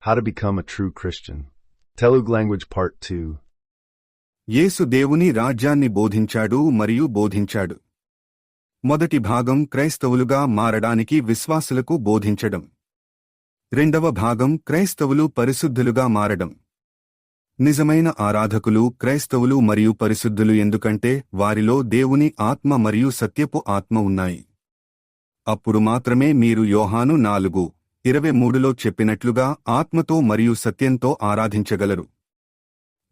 How to become a true Christian. Telugu language part 2. యేసు దేవుని రాజ్యాన్ని బోధించాడు మరియు బోధించాడు. మొదటి భాగం క్రైస్తవులుగా మారడానికి విశ్వాసులకు బోధించడం. రెండవ భాగం క్రైస్తవులు పరిశుద్ధులుగా మారడం. నిజమైన ఆరాధకులు క్రైస్తవులు మరియు పరిశుద్ధులు ఎందుకంటే వారిలో దేవుని ఆత్మ మరియు సత్యపు ఆత్మ ఉన్నాయి. అప్పుడు మాత్రమే మీరు యోహాను 4:23లో చెప్పినట్లుగా ఆత్మతో మరియు సత్యంతో ఆరాధించగలరు.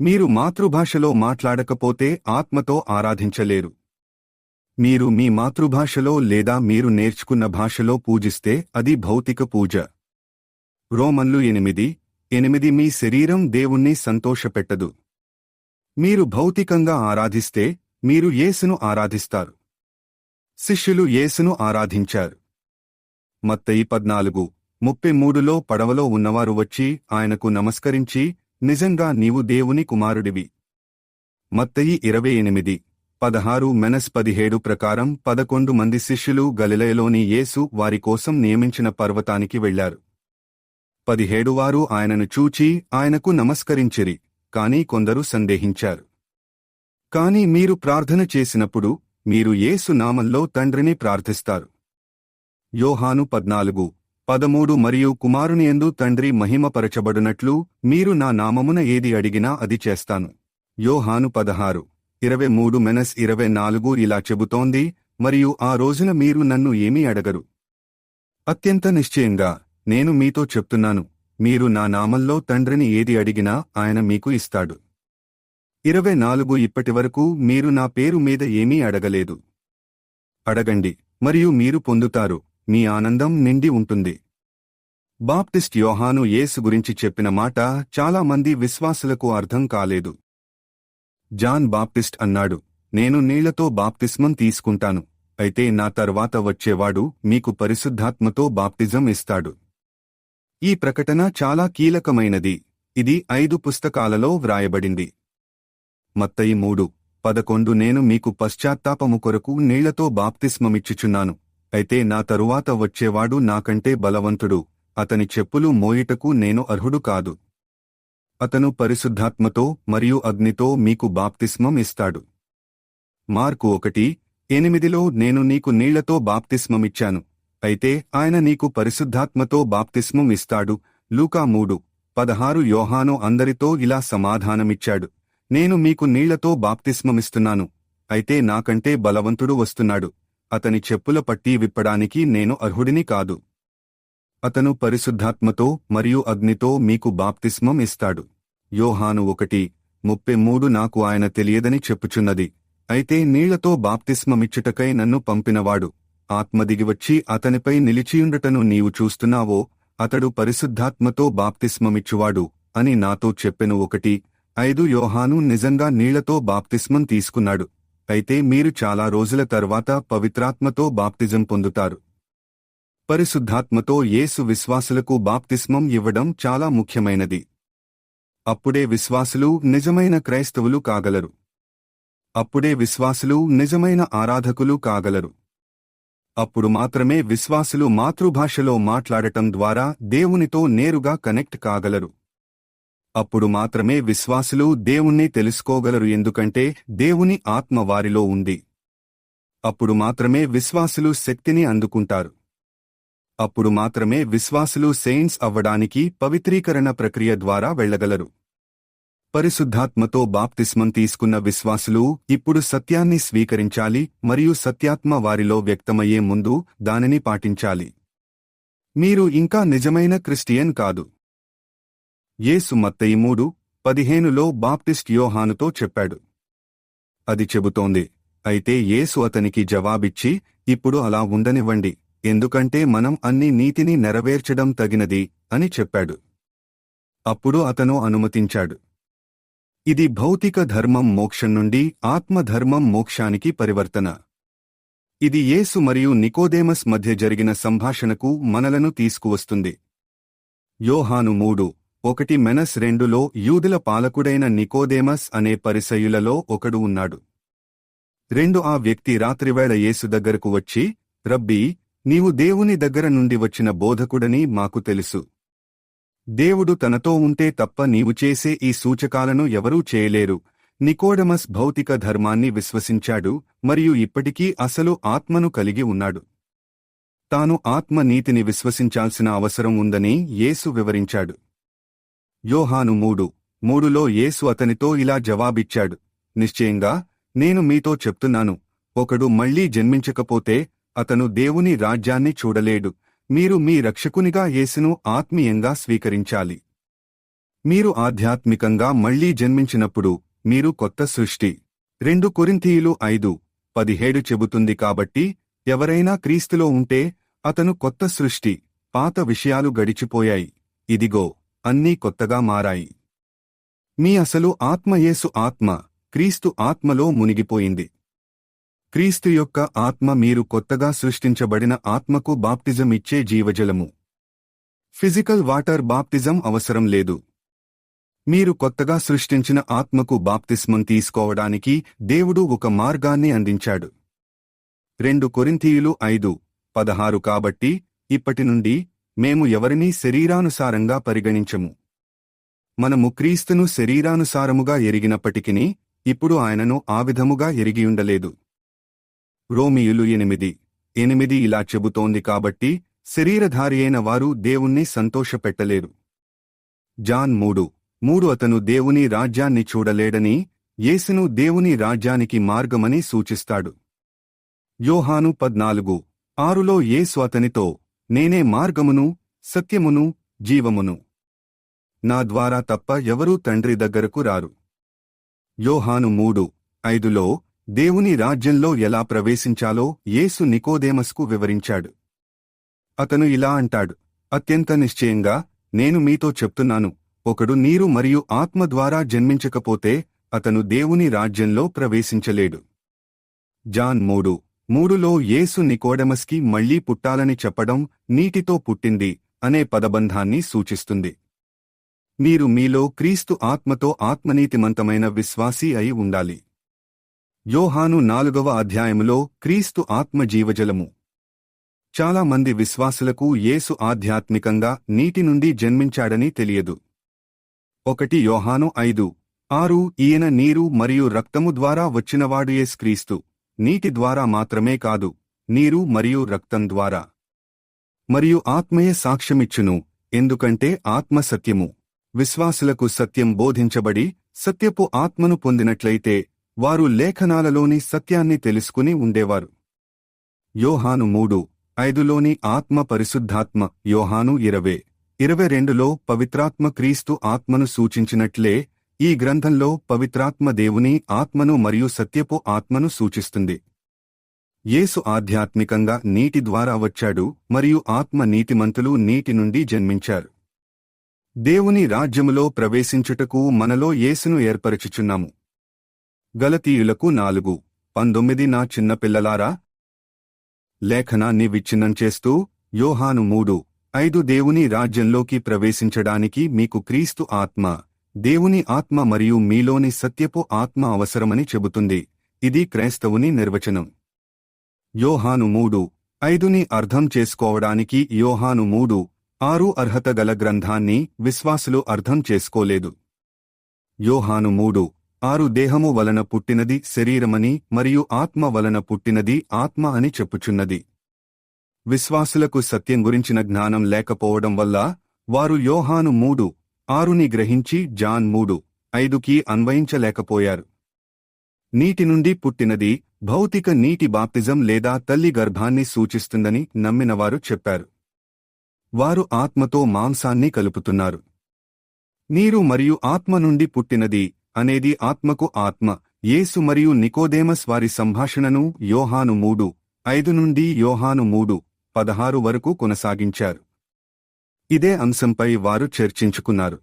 మీరు మాతృభాషలో మాట్లాడకపోతే ఆత్మతో ఆరాధించలేరు. మీరు మీ మాతృభాషలో లేదా మీరు నేర్చుకున్న భాషలో పూజిస్తే అది భౌతిక పూజ. రోమన్లు 8:8 మీ శరీరం దేవుణ్ణి సంతోషపెట్టదు. మీరు భౌతికంగా ఆరాధిస్తే మీరు యేసును ఆరాధిస్తారు. శిష్యులు యేసును ఆరాధించారు. మత్తయి 14:33లో పడవలో ఉన్నవారు వచ్చి ఆయనకు నమస్కరించి, నిజంగా నీవు దేవుని కుమారుడివి. మత్తయి 28:16-17 ప్రకారం 11 మంది శిష్యులు గలిలయలోని యేసు వారి కోసం నియమించిన పర్వతానికి వెళ్లారు. 17 వారు ఆయనను చూచి ఆయనకు నమస్కరించిరి, కాని కొందరు సందేహించారు. కాని మీరు ప్రార్థన చేసినప్పుడు మీరు యేసు నామంలో తండ్రిని ప్రార్థిస్తారు. యోహాను 14:13 మరియు కుమారునియందు తండ్రి మహిమపరచబడునట్లు మీరు నా నామమున ఏది అడిగినా అది చేస్తాను. యోహాను 16:23-24 ఇలా చెబుతోంది, మరియు ఆ రోజున మీరు నన్ను ఏమీ అడగరు. అత్యంత నిశ్చయంగా నేను మీతో చెప్తున్నాను, మీరు నా నామంలో తండ్రిని ఏది అడిగినా ఆయన మీకు ఇస్తాడు. 24 ఇప్పటివరకు మీరు నా పేరు మీద ఏమీ అడగలేదు. అడగండి మరియు మీరు పొందుతారు, మీ ఆనందం నిండి ఉంటుంది. బాప్టిస్ట్ యోహాను యేసు గురించి చెప్పిన మాట చాలా మంది విశ్వాసులకు అర్థం కాలేదు. జాన్ బాప్టిస్ట్ అన్నాడు, నేను నీళ్లతో బాప్తిస్మం తీసుకుంటాను, అయితే నా తర్వాత వచ్చేవాడు మీకు పరిశుద్ధాత్మతో బాప్టిజం ఇస్తాడు. ఈ ప్రకటన చాలా కీలకమైనది. ఇది 5 పుస్తకాలలో వ్రాయబడింది. మత్తయి 3:11 నేను మీకు పశ్చాత్తాపము కొరకు నీళ్లతో బాప్తిస్మమిచ్చుచున్నాను, అయితే నా తరువాత వచ్చేవాడు నాకంటే బలవంతుడు, అతని చెప్పులు మోయుటకు నేను అర్హుడు కాదు. అతను పరిశుద్ధాత్మతో మరియు అగ్నితో మీకు బాప్తిస్మం ఇస్తాడు. మార్కు 1:8లో నేను నీకు నీళ్లతో బాప్తిస్మమిచ్చాను, అయితే ఆయన నీకు పరిశుద్ధాత్మతో బాప్తిస్మం ఇస్తాడు. లూకా 3:16 యోహాను అందరితో ఇలా సమాధానమిచ్చాడు, నేను మీకు నీళ్లతో బాప్తిస్మమిస్తున్నాను, అయితే నాకంటే బలవంతుడు వస్తున్నాడు, అతని చెప్పుల పట్టీ విప్పడానికి నేను అర్హుడిని కాదు. అతను పరిశుద్ధాత్మతో మరియు అగ్నితో మీకు బాప్తిస్మం ఇస్తాడు. యోహాను 1:33 నాకు ఆయన తెలియదని చెప్పుచున్నది, అయితే నీళ్లతో బాప్తిస్మమిచ్చుటకై నన్ను పంపినవాడు ఆత్మ దిగివచ్చి అతనిపై నిలిచియుండుటను నీవు చూస్తున్నావో, అతడు పరిశుద్ధాత్మతో బాప్తిస్మమిచ్చువాడు అని నాతో చెప్పెను. 1:5 యోహాను నిజంగా నీళ్లతో బాప్తిస్మం తీసుకున్నాడు, అయితే మీరు చాలా రోజుల తర్వాత పవిత్రాత్మతో బాప్తిజం పొందుతారు. పరిశుద్ధాత్మతో యేసు విశ్వాసులకు బాప్తిస్మం ఇవ్వడం చాలా ముఖ్యమైనది. అప్పుడే విశ్వాసులు నిజమైన క్రైస్తవులు కాగలరు. అప్పుడే విశ్వాసులు నిజమైన ఆరాధకులు కాగలరు. అప్పుడు మాత్రమే విశ్వాసులు మాతృభాషలో మాట్లాడటం ద్వారా దేవునితో నేరుగా కనెక్ట్ కాగలరు. అప్పుడు మాత్రమే విశ్వాసులు దేవుణ్ణి తెలుసుకోగలరు, ఎందుకంటే దేవుని ఆత్మ వారిలో ఉంది. అప్పుడు మాత్రమే విశ్వాసులు శక్తిని అందుకుంటారు. అప్పుడు మాత్రమే విశ్వాసులు సెయింట్స్ అవ్వడానికి పవిత్రీకరణ ప్రక్రియ ద్వారా వెళ్లగలరు. పరిశుద్ధాత్మతో బాప్తిస్మం తీసుకున్న విశ్వాసులు ఇప్పుడు సత్యాన్ని స్వీకరించాలి మరియు సత్యాత్మ వారిలో వ్యక్తమయ్యే ముందు దానిని పాటించాలి. మీరు ఇంకా నిజమైన క్రిస్టియన్ కాదు. యేసు మత్తయి 3:15లో బాప్టిస్ట్ యోహానుతో చెప్పాడు. అది చెబుతోంది, అయితే యేసు అతనికి జవాబిచ్చి, ఇప్పుడు అలా ఉండనివ్వండి, ఎందుకంటే మనం అన్ని నీతిని నెరవేర్చడం తగినది అని చెప్పాడు. అప్పుడు అతను అనుమతించాడు. ఇది భౌతిక ధర్మం మోక్షం నుండి ఆత్మధర్మం మోక్షానికి పరివర్తన. ఇది యేసు మరియు నికోదేమస్ మధ్య జరిగిన సంభాషణకు మనలను తీసుకువస్తుంది. యోహాను 3:1-2లో యూదుల పాలకుడైన నికోదేమస్ అనే పరిసయ్యులలో ఒకడు ఉన్నాడు. 2 ఆ వ్యక్తి రాత్రివేళ యేసు దగ్గరకు వచ్చి, రబ్బీ, నీవు దేవుని దగ్గర నుండి వచ్చిన బోధకుడని మాకు తెలుసు. దేవుడు తనతో ఉంటే తప్ప నీవు చేసే ఈ సూచకాలను ఎవరూ చేయలేరు. నికోడమస్ భౌతిక ధర్మాన్ని విశ్వసించాడు మరియు ఇప్పటికీ అసలు ఆత్మను కలిగి ఉన్నాడు. తాను ఆత్మ నీతిని విశ్వసించాల్సిన అవసరం ఉందని యేసు వివరించాడు. యోహాను 3:3లో యేసు అతనితో ఇలా జవాబిచ్చాడు, నిశ్చయంగా నేను మీతో చెప్తున్నాను, ఒకడు మళ్లీ జన్మించకపోతే అతను దేవుని రాజ్యాన్ని చూడలేడు. మీరు మీ రక్షకునిగా యేసును ఆత్మీయంగా స్వీకరించాలి. మీరు ఆధ్యాత్మికంగా మళ్లీ జన్మించినప్పుడు మీరు కొత్త సృష్టి. 2 కొరింథీయులు 5:17 చెబుతుంది. కాబట్టి ఎవరైనా క్రీస్తులో ఉంటే అతను కొత్త సృష్టి, పాత విషయాలు గడిచిపోయాయి, ఇదిగో అన్నీ కొత్తగా మారాయి. మీ అసలు ఆత్మ యేసు ఆత్మ, క్రీస్తు ఆత్మలో మునిగిపోయింది. క్రీస్తు యొక్క ఆత్మ మీరు కొత్తగా సృష్టించబడిన ఆత్మకు బాప్తిజం ఇచ్చే జీవజలము. ఫిజికల్ వాటర్ బాప్తిజం అవసరం లేదు. మీరు కొత్తగా సృష్టించిన ఆత్మకు బాప్తిస్మం తీసుకోవడానికి దేవుడు ఒక మార్గాన్ని అందించాడు. 2 కొరింథీయులు 5:16 కాబట్టి ఇప్పటి నుండి మేము ఎవరినీ శరీరానుసారంగా పరిగణించము. మనము క్రీస్తును శరీరానుసారముగా ఎరిగినప్పటికిని ఇప్పుడు ఆయనను ఆ విధముగా ఎరిగియుండలేదు. రోమీయులు 8:8 ఇలా చెబుతోంది. కాబట్టి శరీరధారి అయిన వారు దేవుణ్ణి సంతోషపెట్టలేరు. జాన్ 3:3 అతను దేవుని రాజ్యాన్ని చూడలేడని యేసును దేవుని రాజ్యానికి మార్గమని సూచిస్తాడు. యోహాను 14:6లో యేసు అతనితో, నేనే మార్గమును, సత్యమును, జీవమును. నా ద్వారా తప్ప ఎవరూ తండ్రి దగ్గరకు రారు. యోహాను 3:5లో దేవుని రాజ్యంలో ఎలా ప్రవేశించాలో యేసు నికోదేమస్కు వివరించాడు. అతను ఇలా అంటాడు, అత్యంత నిశ్చయంగా నేను మీతో చెప్తున్నాను, ఒకడు నీరు మరియు ఆత్మ ద్వారా జన్మించకపోతే అతను దేవుని రాజ్యంలో ప్రవేశించలేడు. జాన్ 3:3లో యేసు నికోడెమస్కి మళ్లీ పుట్టాలని చెప్పడం నీటితో పుట్టింది అనే పదబంధాన్ని సూచిస్తుంది. మీరు మీలో క్రీస్తు ఆత్మతో ఆత్మనీతిమంతమైన విశ్వాసీ అయి ఉండాలి. యోహాను 4:అధ్యాయములో క్రీస్తు ఆత్మ జీవజలము. చాలా మంది విశ్వాసులకు యేసు ఆధ్యాత్మికంగా నీటి నుండి జన్మించాడని తెలియదు. 1 యోహాను 5:6 ఈయన నీరు మరియు రక్తము ద్వారా వచ్చినవాడు యేసుక్రీస్తు, నీటి ద్వారా మాత్రమే కాదు, నీరు మరియు రక్తం ద్వారా. మరియు ఆత్మయే సాక్ష్యమిచ్చును, ఎందుకంటే ఆత్మ సత్యము. విశ్వాసులకు సత్యం బోధించబడి సత్యపు ఆత్మను పొందినట్లయితే వారు లేఖనాలలోని సత్యాన్ని తెలుసుకుని ఉండేవారు. యోహాను 3:5లోని ఆత్మ పరిశుద్ధాత్మ. యోహాను 20:22లో పవిత్రాత్మ క్రీస్తు ఆత్మను సూచించినట్లే ఈ గ్రంథంలో పవిత్రాత్మ దేవుని ఆత్మను మరియు సత్యపు ఆత్మను సూచిస్తుంది. యేసు ఆధ్యాత్మికంగా నీటి ద్వారా వచ్చాడు మరియు ఆత్మ నీతిమంతులు నీటి నుండి జన్మించారు. దేవుని రాజ్యములో ప్రవేశించుటకు మనలో యేసును ఏర్పరచుచున్నాము. గలతీయులకు 4:19 నా చిన్నపిల్లలారా, లేఖనాన్ని విచ్ఛిన్నం చేస్తూ యోహాను 3:5 దేవుని రాజ్యంలోకి ప్రవేశించడానికి మీకు క్రీస్తు ఆత్మ, దేవుని ఆత్మ మరియు మీలోని సత్యపు ఆత్మ అవసరమని చెబుతుంది. ఇది క్రైస్తవుని నిర్వచనం. యోహాను 3:5ని అర్థం చేసుకోవడానికి యోహాను 3:6 అర్హత గల గ్రంథాన్ని విశ్వాసులు అర్థం చేసుకోలేదు. యోహాను 3:6 దేహము వలన పుట్టినది శరీరమని మరియు ఆత్మ వలన పుట్టినది ఆత్మ అని చెప్పుచున్నది. విశ్వాసులకు సత్యం గురించిన జ్ఞానం లేకపోవడం వల్ల వారు యోహాను 3:6ని గ్రహించి జాన్ 3:5కి అన్వయించలేకపోయారు. నీటి నుండి పుట్టినది భౌతిక నీటి బాప్తిజం లేదా తల్లి గర్భాన్ని సూచిస్తుందని నమ్మినవారు చెప్పారు. వారు ఆత్మతో మాంసాన్ని కలుపుతున్నారు. నీరు మరియు ఆత్మ నుండి పుట్టినది అనేది ఆత్మకు ఆత్మ. యేసు మరియు నికోదేమస్ వారి సంభాషణను యోహాను 3:5 నుండి యోహాను 3:16 వరకు కొనసాగించారు. ఇదే అంశంపై వారు చర్చించుకున్నారు.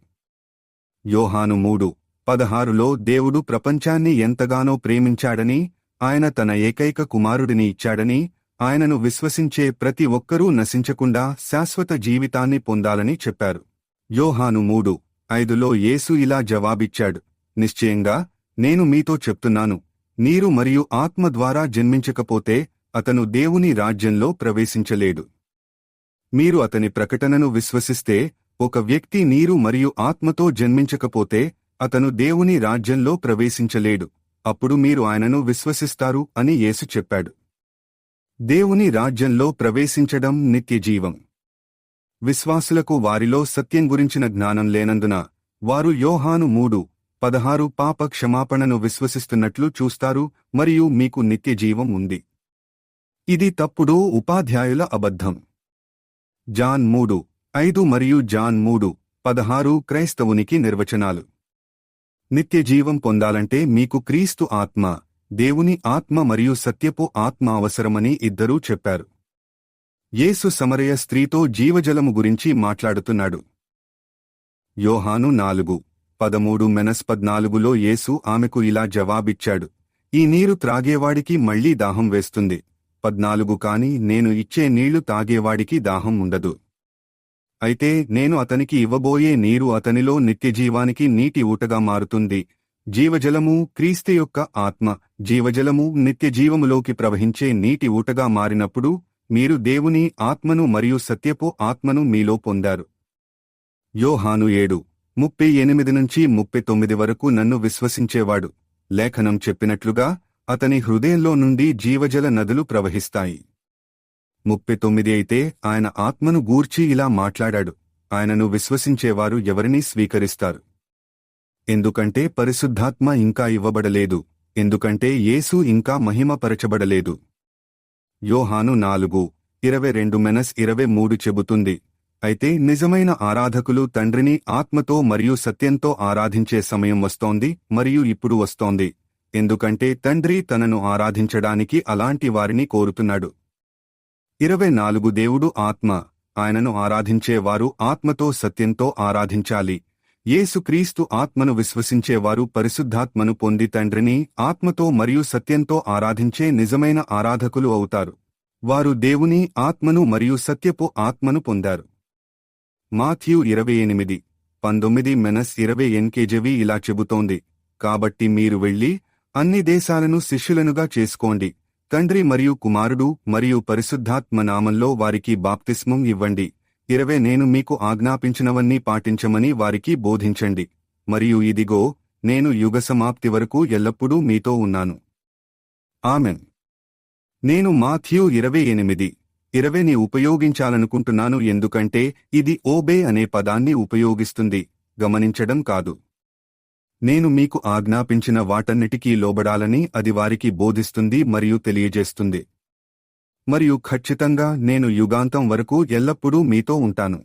యోహాను 3:16లో దేవుడు ప్రపంచాన్ని ఎంతగానో ప్రేమించాడని, ఆయన తన ఏకైక కుమారుడిని ఇచ్చాడని, ఆయనను విశ్వసించే ప్రతి ఒక్కరూ నశించకుండా శాశ్వత జీవితాన్ని పొందాలని చెప్పారు. యోహాను 3:5లో యేసు ఇలా జవాబిచ్చాడు, నిశ్చయంగా నేను మీతో చెప్తున్నాను, నీరు మరియు ఆత్మ ద్వారా జన్మించకపోతే అతను దేవుని రాజ్యంలో ప్రవేశించలేడు. మీరు అతని ప్రకటనను విశ్వసిస్తే ఒక వ్యక్తి నీరు మరియు ఆత్మతో జన్మించకపోతే అతను దేవుని రాజ్యంలో ప్రవేశించలేడు. అప్పుడు మీరు ఆయనను విశ్వసిస్తారు అని యేసు చెప్పాడు. దేవుని రాజ్యంలో ప్రవేశించడం నిత్యజీవం. విశ్వాసులకు వారిలో సత్యం గురించిన జ్ఞానం లేనందున వారు యోహాను 3:16 పాప క్షమాపణను విశ్వసిస్తున్నట్లు చూస్తారు మరియు మీకు నిత్యజీవం ఉంది. ఇది తప్పుడు ఉపాధ్యాయుల అబద్ధం. జాన్ 3:5 మరియు జాన్ 3:16 క్రైస్తవునికి నిర్వచనాలు. నిత్యజీవం పొందాలంటే మీకు క్రీస్తు ఆత్మ, దేవుని ఆత్మ మరియు సత్యపు ఆత్మ అవసరమని ఇద్దరూ చెప్పారు. యేసు సమరయ స్త్రీతో జీవజలము గురించి మాట్లాడుతున్నాడు. యోహాను 4:13-14లో యేసు ఆమెకు ఇలా జవాబిచ్చాడు, ఈ నీరు త్రాగేవాడికి మళ్లీ దాహం వేస్తుంది. 14 కాని నేను ఇచ్చే నీళ్లు తాగేవాడికి దాహం ఉండదు. అయితే నేను అతనికి ఇవ్వబోయే నీరు అతనిలో నిత్యజీవానికి నీటి ఊటగా మారుతుంది. జీవజలము క్రీస్తు యొక్క ఆత్మ. జీవజలము నిత్యజీవములోకి ప్రవహించే నీటి ఊటగా మారినప్పుడు మీరు దేవుని ఆత్మను మరియు సత్యపు ఆత్మను మీలో పొందారు. యోహాను 7:38-39 వరకు నన్ను విశ్వసించేవాడు, లేఖనం చెప్పినట్లుగా అతని హృదయంలో నుండి జీవజల నదులు ప్రవహిస్తాయి. 39 అయితే ఆయన ఆత్మను గూర్చి ఇలా మాట్లాడాడు, ఆయనను విశ్వసించేవారు ఎవరినీ స్వీకరిస్తారు. ఎందుకంటే పరిశుద్ధాత్మ ఇంకా ఇవ్వబడలేదు, ఎందుకంటే యేసు ఇంకా మహిమపరచబడలేదు. యోహాను 4:22-23 చెబుతుంది, అయితే నిజమైన ఆరాధకులు తండ్రిని ఆత్మతో మరియు సత్యంతో ఆరాధించే సమయం వస్తోంది మరియు ఇప్పుడు వస్తోంది, ఎందుకంటే తండ్రి తనను ఆరాధించడానికి అలాంటి వారిని కోరుతున్నాడు. 24 దేవుడు ఆత్మ, ఆయనను ఆరాధించేవారు ఆత్మతో సత్యంతో ఆరాధించాలి. యేసుక్రీస్తు ఆత్మను విశ్వసించేవారు పరిశుద్ధాత్మను పొంది తండ్రిని ఆత్మతో మరియు సత్యంతో ఆరాధించే నిజమైన ఆరాధకులు అవుతారు. వారు దేవుని ఆత్మను మరియు సత్యపు ఆత్మను పొందారు. మాథ్యూ 28:19-20 ఎన్కేజవి ఇలా చెబుతోంది, కాబట్టి మీరు వెళ్లి అన్ని దేశాలను శిష్యులనుగా చేసుకోండి, తండ్రి మరియు కుమారుడు మరియు పరిశుద్ధాత్మ నామంలో వారికి బాప్తిస్మం ఇవ్వండి. 20 నేను మీకు ఆజ్ఞాపించినవన్నీ పాటించమని వారికి బోధించండి, మరియు ఇదిగో నేను యుగసమాప్తి వరకు ఎల్లప్పుడూ మీతో ఉన్నాను. ఆమెన్. నేను మాథ్యూ 28:20ని ఉపయోగించాలనుకుంటున్నాను ఎందుకంటే ఇది ఓబే అనే పదాన్ని ఉపయోగిస్తుంది, గమనించడం కాదు. నేను మీకు ఆజ్ఞాపించిన వాటన్నిటికీ లోబడాలని అది వారికి బోధిస్తుంది మరియు తెలియజేస్తుంది. మరియు ఖచ్చితంగా నేను యుగాంతం వరకు ఎల్లప్పుడూ మీతో ఉంటాను.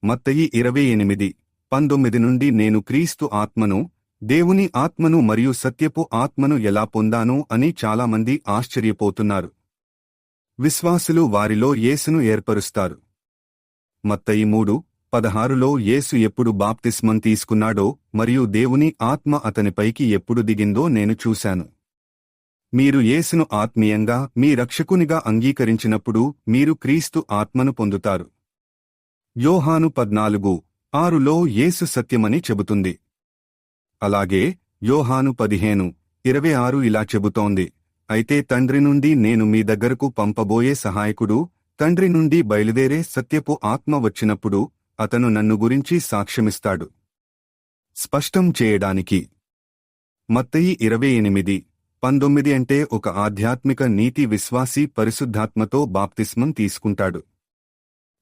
మత్తయి 28:19 నుండి నేను క్రీస్తు ఆత్మను, దేవుని ఆత్మను మరియు సత్యపు ఆత్మను ఎలా పొందాను అని చాలామంది ఆశ్చర్యపోతున్నారు. విశ్వాసులు వారిలో యేసును ఏర్పరుస్తారు. మత్తయి 3:16లో యేసు ఎప్పుడు బాప్తిస్మం తీసుకున్నాడో మరియు దేవుని ఆత్మ అతనిపైకి ఎప్పుడు దిగిందో నేను చూశాను. మీరు యేసును ఆత్మీయంగా మీ రక్షకునిగా అంగీకరించినప్పుడు మీరు క్రీస్తు ఆత్మను పొందుతారు. యోహాను 14:6లో యేసు సత్యమని చెబుతుంది. అలాగే యోహాను 15:26 ఇలా చెబుతోంది, అయితే తండ్రి నుండి నేను మీ దగ్గరకు పంపబోయే సహాయకుడు, తండ్రి నుండి బయలుదేరే సత్యపు ఆత్మ వచ్చినప్పుడు అతను నన్ను గురించి సాక్ష్యమిస్తాడు. స్పష్టం చేయడానికి మత్తయి 28:19 అంటే ఒక ఆధ్యాత్మిక నీతి విశ్వాసి పరిశుద్ధాత్మతో బాప్తిస్మం తీసుకుంటాడు.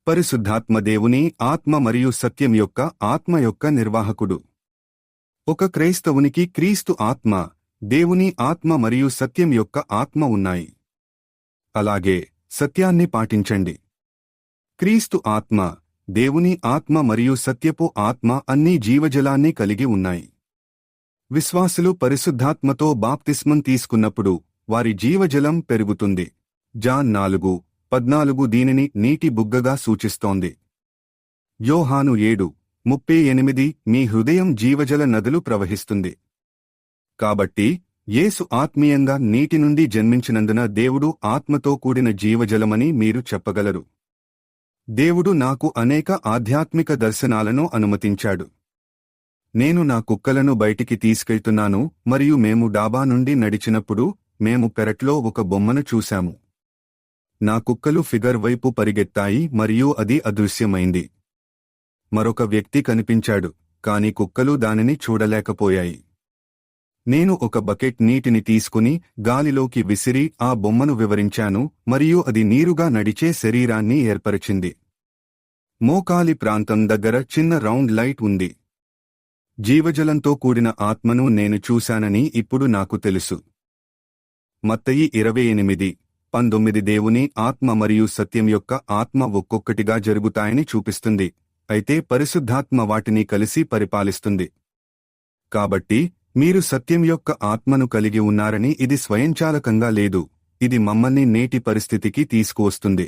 పరిశుద్ధాత్మ దేవుని ఆత్మ మరియు సత్యం యొక్క ఆత్మ యొక్క నిర్వాహకుడు. ఒక క్రైస్తవునికి క్రీస్తు ఆత్మ, దేవుని ఆత్మ మరియు సత్యం యొక్క ఆత్మ ఉన్నాయి. అలాగే సత్యాన్ని పాటించండి. క్రీస్తు ఆత్మ, దేవుని ఆత్మ మరియు సత్యపు ఆత్మ అన్నీ జీవజలాన్ని కలిగి ఉన్నాయి. విశ్వాసులు పరిశుద్ధాత్మతో బాప్తిస్మం తీసుకున్నప్పుడు వారి జీవజలం పెరుగుతుంది. జాన్ 4:14 దీనిని నీటి బుగ్గగా సూచిస్తోంది. యోహాను 7:38 మీ హృదయం జీవజల నదులు ప్రవహిస్తుంది. కాబట్టి యేసు ఆత్మీయంగా నీటి నుండి జన్మించినందున దేవుడు ఆత్మతో కూడిన జీవజలమని మీరు చెప్పగలరు. దేవుడు నాకు అనేక ఆధ్యాత్మిక దర్శనాలను అనుమతించాడు. నేను నా కుక్కలను బయటికి తీసుకెళ్తున్నాను మరియు మేము డాబా నుండి నడిచినప్పుడు మేము పెరట్లో ఒక బొమ్మను చూశాము. నా కుక్కలు ఫిగర్ వైపు పరిగెత్తాయి మరియు అది అదృశ్యమైంది. మరొక వ్యక్తి కనిపించాడు, కాని కుక్కలు దానిని చూడలేకపోయాయి. నేను ఒక బకెట్ నీటిని తీసుకుని గాలిలోకి విసిరి ఆ బొమ్మను వివరించాను మరియు అది నీరుగా నడిచే శరీరాన్ని ఏర్పరిచింది. మోకాలి ప్రాంతం దగ్గర చిన్న రౌండ్ లైట్ ఉంది. జీవజలంతో కూడిన ఆత్మను నేను చూశానని ఇప్పుడు నాకు తెలుసు. మత్తయి 28:19 దేవుని ఆత్మ మరియు సత్యం యొక్క ఆత్మ ఒక్కొక్కటిగా జరుగుతాయని చూపిస్తుంది, అయితే పరిశుద్ధాత్మ వాటిని కలిసి పరిపాలిస్తుంది. కాబట్టి మీరు సత్యం యొక్క ఆత్మను కలిగి ఉన్నారని ఇది స్వయంచాలకంగా లేదు, ఇది మమ్మల్ని నేటి పరిస్థితికి తీసుకువస్తుంది.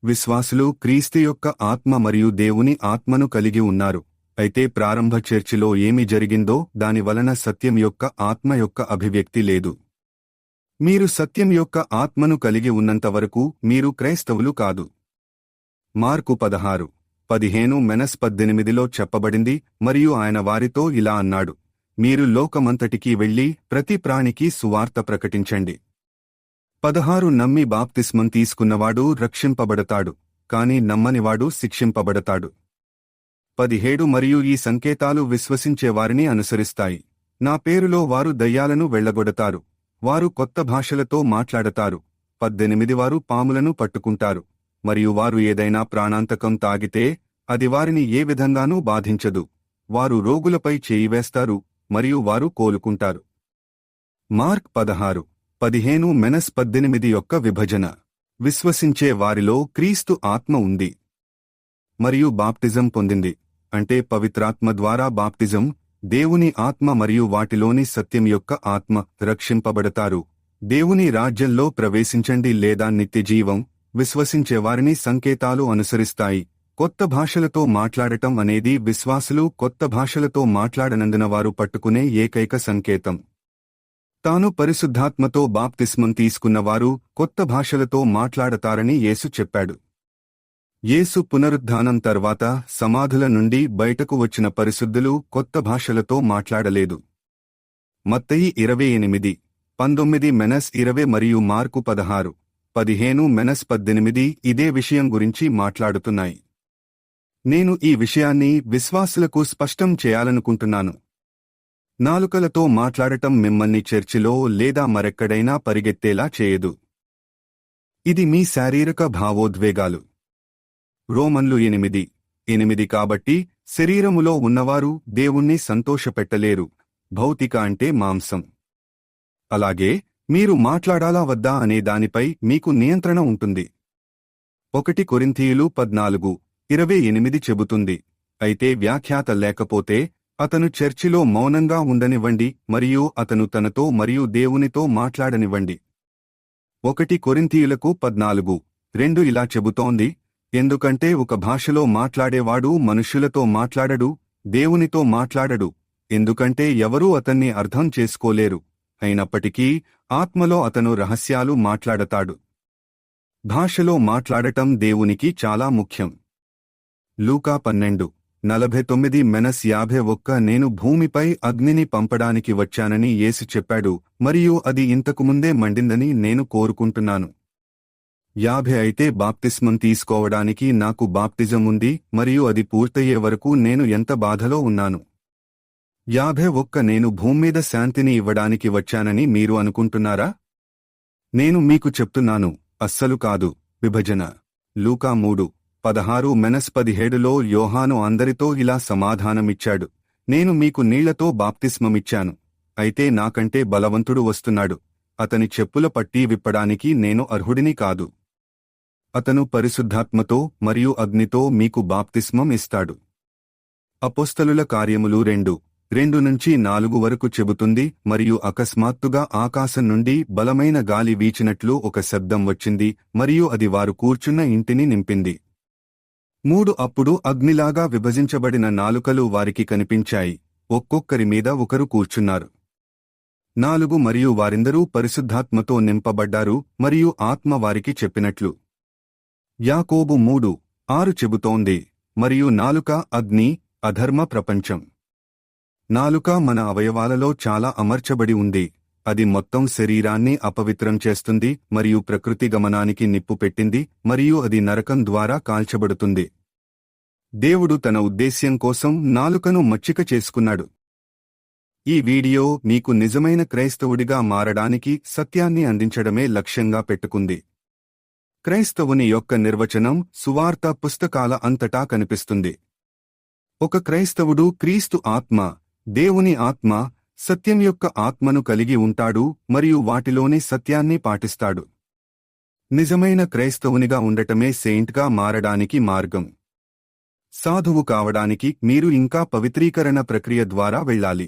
విశ్వాసులు క్రీస్తు యొక్క ఆత్మ మరియు దేవుని ఆత్మను కలిగి ఉన్నారు, అయితే ప్రారంభ చర్చిలో ఏమి జరిగిందో దాని వలన సత్యం యొక్క ఆత్మ యొక్క అభివ్యక్తి లేదు. మీరు సత్యం యొక్క ఆత్మను కలిగి ఉన్నంతవరకు మీరు క్రైస్తవులు కాదు. మార్కు 16:15-18లో చెప్పబడింది, మరియు ఆయన వారితో ఇలా అన్నాడు, మీరు లోకమంతటికీ వెళ్లి ప్రతి ప్రాణికి సువార్త ప్రకటించండి. 16 నమ్మి బాప్తిస్మం తీసుకున్నవాడు రక్షింపబడతాడు, కాని నమ్మనివాడు శిక్షింపబడతాడు. 17 మరియు ఈ సంకేతాలు విశ్వసించేవారిని అనుసరిస్తాయి. నా పేరులో వారు దయ్యాలను వెళ్లగొడతారు, వారు కొత్త భాషలతో మాట్లాడతారు. 18 వారు పాములను పట్టుకుంటారు, మరియు వారు ఏదైనా ప్రాణాంతకం తాగితే అది వారిని ఏ విధంగానూ బాధించదు. వారు రోగులపై చేయి వేస్తారు మరియు వారు కోలుకుంటారు. మార్క్ 16:15-18 యొక్క విభజన. విశ్వసించే వారిలో క్రీస్తు ఆత్మ ఉంది మరియు బాప్టిజం పొందింది, అంటే పవిత్రాత్మ ద్వారా బాప్టిజం, దేవుని ఆత్మ మరియు వాటిలోని సత్యం యొక్క ఆత్మ రక్షింపబడతారు. దేవుని రాజ్యంలో ప్రవేశించండి లేదా నిత్యజీవం. విశ్వసించేవారిని సంకేతాలు అనుసరిస్తాయి. కొత్త భాషలతో మాట్లాడటం అనేది విశ్వాసులు కొత్త భాషలతో మాట్లాడనందున వారు పట్టుకునే ఏకైక సంకేతం. తాను పరిశుద్ధాత్మతో బాప్తిస్మం తీసుకున్నవారు కొత్త భాషలతో మాట్లాడతారని యేసు చెప్పాడు. యేసు పునరుద్ధానం తర్వాత సమాధుల నుండి బయటకు వచ్చిన పరిశుద్ధులు కొత్త భాషలతో మాట్లాడలేదు. మత్తయి 28:19-20 మరియు మార్కు 16:15-18 ఇదే విషయం గురించి మాట్లాడుతున్నాయి. నేను ఈ విషయాన్ని విశ్వాసులకు స్పష్టం చేయాలనుకుంటున్నాను. నాలుకలతో మాట్లాడటం మిమ్మల్ని చర్చిలో లేదా మరెక్కడైనా పరిగెత్తేలా చేయదు. ఇది మీ శారీరక భావోద్వేగాలు. రోమన్లు 8:8 కాబట్టి శరీరములో ఉన్నవారు దేవుణ్ణి సంతోషపెట్టలేరు, భౌతిక అంటే మాంసం. అలాగే మీరు మాట్లాడాలా వద్దా అనే దానిపై మీకు నియంత్రణ ఉంటుంది. 1 కొరింథీయులు 14:28 చెబుతుంది, అయితే వ్యాఖ్యాత లేకపోతే అతను చర్చిలో మౌనంగా ఉండనివ్వండి మరియు అతను తనతో మరియు దేవునితో మాట్లాడనివ్వండి. 1 కొరింథీయులకు 14:2 ఇలా చెబుతోంది, ఎందుకంటే ఒక భాషలో మాట్లాడేవాడు మనుష్యులతో మాట్లాడడు, దేవునితో మాట్లాడడు, ఎందుకంటే ఎవరూ అతన్ని అర్థం చేసుకోలేరు, అయినప్పటికీ ఆత్మలో అతను రహస్యాలు మాట్లాడతాడు. భాషలో మాట్లాడటం దేవునికి చాలా ముఖ్యం. లూకా 12:49-51 నేను భూమిపై అగ్నిని పంపడానికి వచ్చానని యేసు చెప్పాడు మరియు అది ఇంతకుముందే మండిందని నేను కోరుకుంటున్నాను. 50 అయితే బాప్తిస్మం తీసుకోవడానికి నాకు బాప్తిజం ఉంది మరియు అది పూర్తయ్యే వరకు నేను ఎంత బాధలో ఉన్నాను. 51 నేను భూమ్మీద శాంతిని ఇవ్వడానికి వచ్చానని మీరు అనుకుంటున్నారా? నేను మీకు చెప్తున్నాను, అస్సలు కాదు. విభజన. లూకా 3:16-17లో యోహాను అందరితో ఇలా సమాధానమిచ్చాడు, నేను మీకు నీళ్లతో బాప్తిస్మమిచ్చాను, అయితే నాకంటే బలవంతుడు వస్తున్నాడు, అతని చెప్పుల పట్టీ విప్పడానికి నేను అర్హుడిని కాదు. అతను పరిశుద్ధాత్మతో మరియు అగ్నితో మీకు బాప్తిస్మం ఇస్తాడు. అపోస్తలుల కార్యములు 2:2-4 వరకు చెబుతుంది, మరియు అకస్మాత్తుగా ఆకాశం నుండి బలమైన గాలి వీచినట్లు ఒక శబ్దం వచ్చింది మరియు అది వారు కూర్చున్న ఇంటిని నింపింది. 3 అప్పుడు అగ్నిలాగా విభజించబడిన నాలుకలు వారికి కనిపించాయి, ఒక్కొక్కరి మీద ఒకరు కూర్చున్నారు. 4 మరియు వారిందరూ పరిశుద్ధాత్మతో నింపబడ్డారు మరియు ఆత్మ వారికి చెప్పినట్లు. యాకోబు 3:6 చెబుతోంది, మరియు నాలుక అగ్ని, అధర్మ ప్రపంచం. నాలుక మన అవయవాలలో చాలా అమర్చబడి ఉంది, అది మొత్తం శరీరాన్ని అపవిత్రం చేస్తుంది మరియు ప్రకృతి గమనానికి నిప్పు పెట్టింది మరియు అది నరకం ద్వారా కాల్చబడుతుంది. దేవుడు తన ఉద్దేశ్యం కోసం నాలుకను మచ్చిక చేసుకున్నాడు. ఈ వీడియో మీకు నిజమైన క్రైస్తవుడిగా మారడానికి సత్యాన్ని అందించడమే లక్ష్యంగా పెట్టుకుంది. క్రైస్తవుని యొక్క నిర్వచనం సువార్త పుస్తకాల అంతటా కనిపిస్తుంది. ఒక క్రైస్తవుడు క్రీస్తు ఆత్మ, దేవుని ఆత్మ, సత్యం యొక్క ఆత్మను కలిగి ఉంటాడు మరియు వాటిలోని సత్యాన్ని పాటిస్తాడు. నిజమైన క్రైస్తవునిగా ఉండటమే సెయింట్గా మారడానికి మార్గం. సాధువు కావడానికి మీరు ఇంకా పవిత్రీకరణ ప్రక్రియ ద్వారా వెళ్ళాలి.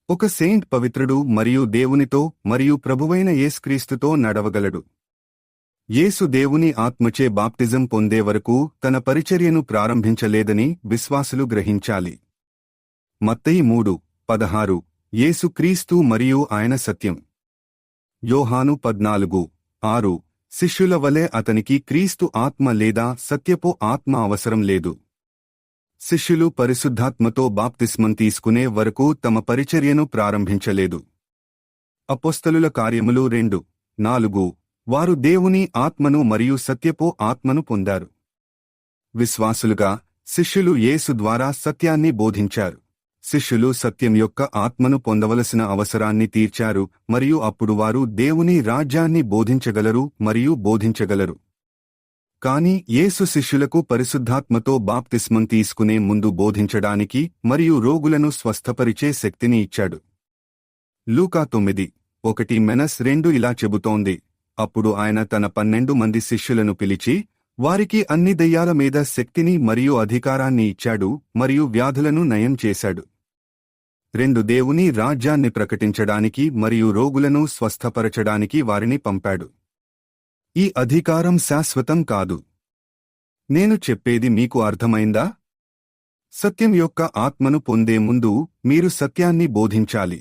ఒక సెయింట్ పవిత్రుడు మరియు దేవునితో మరియు ప్రభువైన యేసుక్రీస్తుతో నడవగలడు. యేసు దేవుని ఆత్మచే బాప్టిజం పొందే వరకు తన పరిచర్యను ప్రారంభించలేదని విశ్వాసులు గ్రహించాలి. మత్తయి 3:16 యేసు క్రీస్తు మరియు ఆయన సత్యం. యోహాను 14:6 శిష్యుల వలె అతనికి క్రీస్తు ఆత్మ లేదా సత్యపు ఆత్మ అవసరం లేదు. శిష్యులు పరిశుద్ధాత్మతో బాప్తిస్మం తీసుకునే వరకు తమ పరిచర్యను ప్రారంభించలేదు. అపోస్తలుల కార్యములు 2:4 వారు దేవుని ఆత్మను మరియు సత్యపు ఆత్మను పొందారు. విశ్వాసులుగా శిష్యులు యేసు ద్వారా సత్యాన్ని బోధించారు. శిష్యులు సత్యం యొక్క ఆత్మను పొందవలసిన అవసరాన్ని తీర్చారు మరియు అప్పుడు వారు దేవుని రాజ్యాన్ని బోధించగలరు మరియు బోధించగలరు. కాని యేసు శిష్యులకు పరిశుద్ధాత్మతో బాప్తిస్మం తీసుకునే ముందు బోధించడానికి మరియు రోగులను స్వస్థపరిచే శక్తిని ఇచ్చాడు. లూకా 9:1-2 ఇలా చెబుతోంది. అప్పుడు ఆయన తన 12 మంది శిష్యులను పిలిచి వారికి అన్ని దయ్యాల మీద శక్తిని మరియు అధికారాన్ని ఇచ్చాడు మరియు వ్యాధులను నయం చేశాడు. 2 దేవుని రాజ్యాన్ని ప్రకటించడానికి మరియు రోగులను స్వస్థపరచడానికి వారిని పంపాడు. ఈ అధికారం శాశ్వతం కాదు. నేను చెప్పేది మీకు అర్థమైందా? సత్యం యొక్క ఆత్మను పొందే ముందు మీరు సత్యాన్ని బోధించాలి.